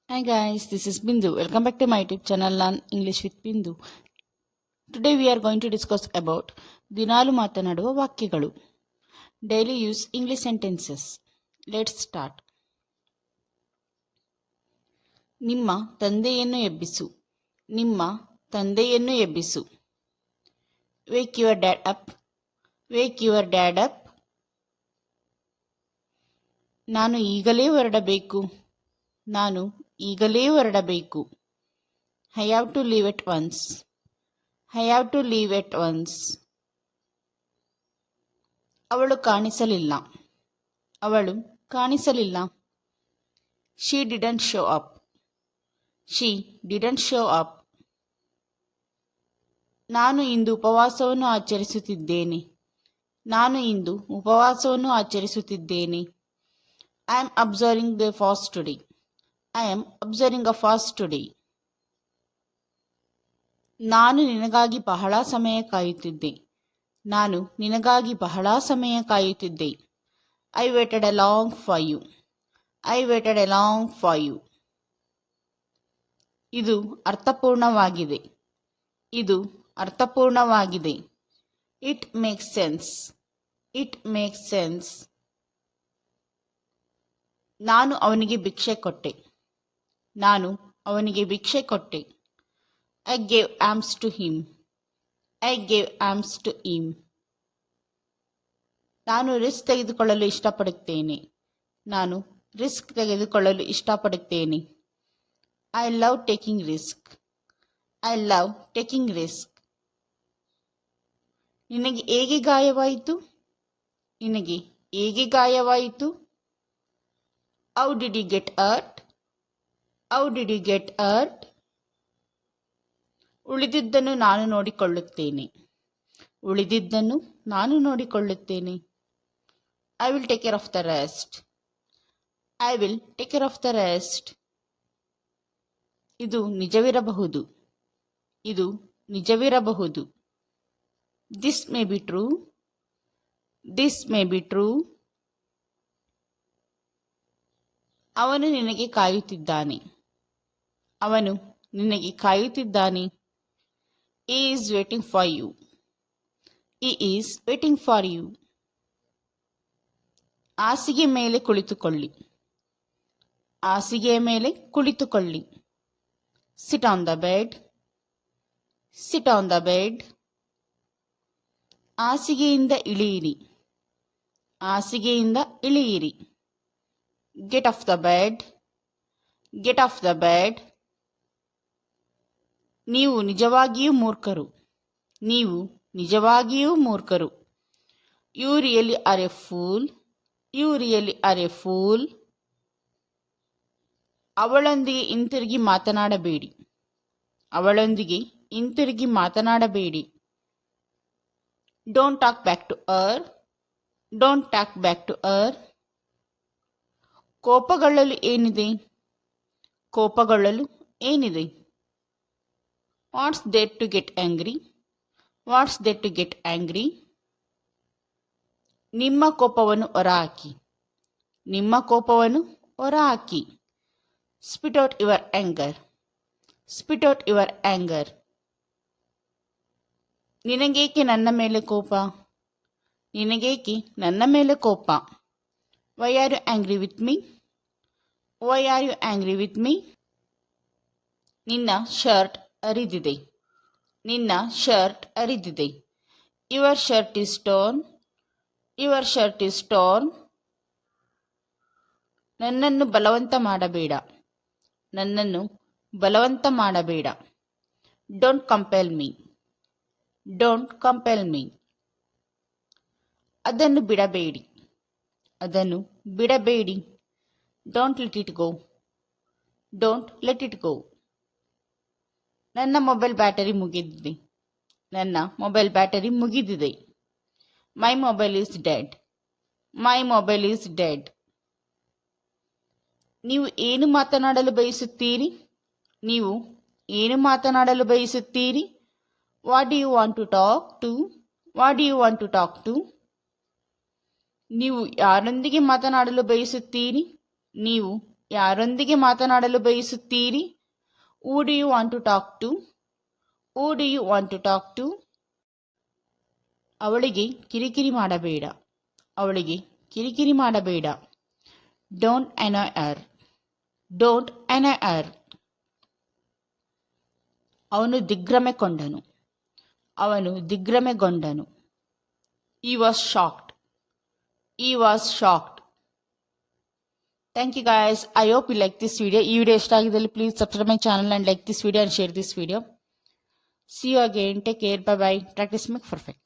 Hi guys, this is Bindu. Welcome back to my YouTube channel Learn English with Bindu. Today we are going to discuss about ದಿನಾಲು ಮಾತನಾಡುವ ವಾಕ್ಯಗಳು. Daily use English sentences. Let's start. ನಿಮ್ಮ ತಂದೆಯನ್ನು ಎಬ್ಬಿಸು. ನಿಮ್ಮ ತಂದೆಯನ್ನು ಎಬ್ಬಿಸು. Wake your dad up. Wake your dad up. ನಾನು ಈಗಲೇ ಹೊರಡಬೇಕು. ನಾನು ಈಗಲೇ ಹೊರಡಬೇಕು. I have to leave at once. I have to leave at once. ಅವಳು ಕಾಣಿಸಲಿಲ್ಲ. ಅವಳು ಕಾಣಿಸಲಿಲ್ಲ. She didn't show up. She didn't show up. ನಾನು ಇಂದು ಉಪವಾಸವನ್ನು ಆಚರಿಸುತ್ತಿದ್ದೇನೆ. ನಾನು ಇಂದು ಉಪವಾಸವನ್ನು ಆಚರಿಸುತ್ತಿದ್ದೇನೆ. I am observing the fast today. I am observing a fast today. ನಾನು ನಿನಗಾಗಿ ಬಹಳ ಸಮಯ ಕಾಯುತ್ತಿದ್ದೆ. ನಾನು ನಿನಗಾಗಿ ಬಹಳ ಸಮಯ ಕಾಯುತ್ತಿದ್ದೆ. I waited a long for you. I waited a long for you. ಇದು ಅರ್ಥಪೂರ್ಣವಾಗಿದೆ. ಇದು ಅರ್ಥಪೂರ್ಣವಾಗಿದೆ. It makes sense. It makes sense. ನಾನು ಅವನಿಗೆ ಭಿಕ್ಷೆ ಕೊಟ್ಟೆ. ನಾನು ಅವನಿಗೆ ಭಿಕ್ಷೆ ಕೊಟ್ಟೆ. I gave alms to him. I gave alms to him. ನಾನು ರಿಸ್ಕ್ ತೆಗೆದುಕೊಳ್ಳಲು ಇಷ್ಟಪಡುತ್ತೇನೆ. ನಾನು ರಿಸ್ಕ್ ತೆಗೆದುಕೊಳ್ಳಲು ಇಷ್ಟಪಡುತ್ತೇನೆ. I love taking risk. I love taking risk. ನಿನಗೆ ಹೇಗೆ ಗಾಯವಾಯಿತು? ನಿನಗೆ ಹೇಗೆ ಗಾಯವಾಯಿತು? How did you get hurt? How did you get hurt? ಉಳಿದಿದ್ದನ್ನು ನಾನು ನೋಡಿಕೊಳ್ಳುತ್ತೇನೆ. ಉಳಿದಿದ್ದನ್ನು ನಾನು ನೋಡಿಕೊಳ್ಳುತ್ತೇನೆ. I will take care of the rest. I will take care of the rest. ಇದು ನಿಜವಿರಬಹುದು. ಇದು ನಿಜವಿರಬಹುದು. This may be true. This may be true. ಅವನು ನಿನಗೆ ಕಾಯುತ್ತಿದ್ದಾನೆ. ಅವನು ನಿನಗೆ ಕಾಯುತ್ತಿದ್ದಾನೆ. He is waiting for you. He is waiting for you. ಹಾಸಿಗೆ ಮೇಲೆ ಕುಳಿತುಕೊಳ್ಳಿ. ಹಾಸಿಗೆಯ ಮೇಲೆ ಕುಳಿತುಕೊಳ್ಳಿ. Sit on the bed. Sit on the bed. ಹಾಸಿಗೆಯಿಂದ ಇಳಿಯಿರಿ. ಹಾಸಿಗೆಯಿಂದ ಇಳಿಯಿರಿ. Get off the bed. Get off the bed. ನೀವು ನಿಜವಾಗಿಯೂ ಮೂರ್ಖರು. ನೀವು ನಿಜವಾಗಿಯೂ ಮೂರ್ಖರು. You really are a fool. You really are a fool. ಅವಳೊಂದಿಗೆ ಹಿಂತಿರುಗಿ ಮಾತನಾಡಬೇಡಿ. ಅವಳೊಂದಿಗೆ ಹಿಂತಿರುಗಿ ಮಾತನಾಡಬೇಡಿ. Don't talk back to her. Don't talk back to her. ಕೋಪಗೊಳ್ಳಲು ಏನಿದೆ? ಕೋಪಗೊಳ್ಳಲು ಏನಿದೆ? What's there to get angry? What's there to get angry? ನಿಮ್ಮ ಕೋಪವನ್ನು ಹೊರಹಾಕಿ. ನಿಮ್ಮ ಕೋಪವನ್ನು ಹೊರಹಾಕಿ. Spit out your anger. Spit out your anger. ನಿನಗೇಕೆ ನನ್ನ ಮೇಲೆ ಕೋಪ? ನಿನಗೇಕೆ ನನ್ನ ಮೇಲೆ ಕೋಪ? Why are you angry with me? Why are you angry with me? ನಿನ್ನ ಶರ್ಟ್ ಹರಿದಿದೆ. ನಿನ್ನ shirt ಹರಿದಿದೆ. Your shirt is torn. Your shirt is torn. ನನ್ನನ್ನು ಬಲವಂತ ಮಾಡಬೇಡ. ನನ್ನನ್ನು ಬಲವಂತ ಮಾಡಬೇಡ. Don't compel me. Don't compel me. ಅದನ್ನು ಬಿಡಬೇಡಿ. ಅದನ್ನು ಬಿಡಬೇಡಿ. Don't let it go. Don't let it go. ನನ್ನ ಮೊಬೈಲ್ ಬ್ಯಾಟರಿ ಮುಗಿದಿದೆ. ನನ್ನ ಮೊಬೈಲ್ ಬ್ಯಾಟರಿ ಮುಗಿದಿದೆ. My mobile is dead. My mobile is dead. ನೀವು ಏನು ಮಾತನಾಡಲು ಬಯಸುತ್ತೀರಿ? ನೀವು ಏನು ಮಾತನಾಡಲು ಬಯಸುತ್ತೀರಿ? What do you want to talk to? What do you want to talk to? ನೀವು ಯಾರೊಂದಿಗೆ ಮಾತನಾಡಲು ಬಯಸುತ್ತೀರಿ? ನೀವು ಯಾರೊಂದಿಗೆ ಮಾತನಾಡಲು ಬಯಸುತ್ತೀರಿ? Who do you want to talk to? Who do you want to talk to? ಅವಳಿಗೆ ಕಿರಿಕಿರಿ ಮಾಡಬೇಡ. ಅವಳಿಗೆ ಕಿರಿಕಿರಿ ಮಾಡಬೇಡ. Don't annoy her. Don't annoy her. ಅವನು ದಿಗ್ಭ್ರಮೆಗೊಂಡನು. ಅವನು ದಿಗ್ಭ್ರಮೆಗೊಂಡನು. He was shocked. He was shocked. Thank you guys. I hope you like this video. ಈ video ಇಷ್ಟ ಆಗಿದ್ದಲ್ಲಿ please subscribe my channel and like this video and share this video. See you again. Take care. Bye bye. Practice make perfect.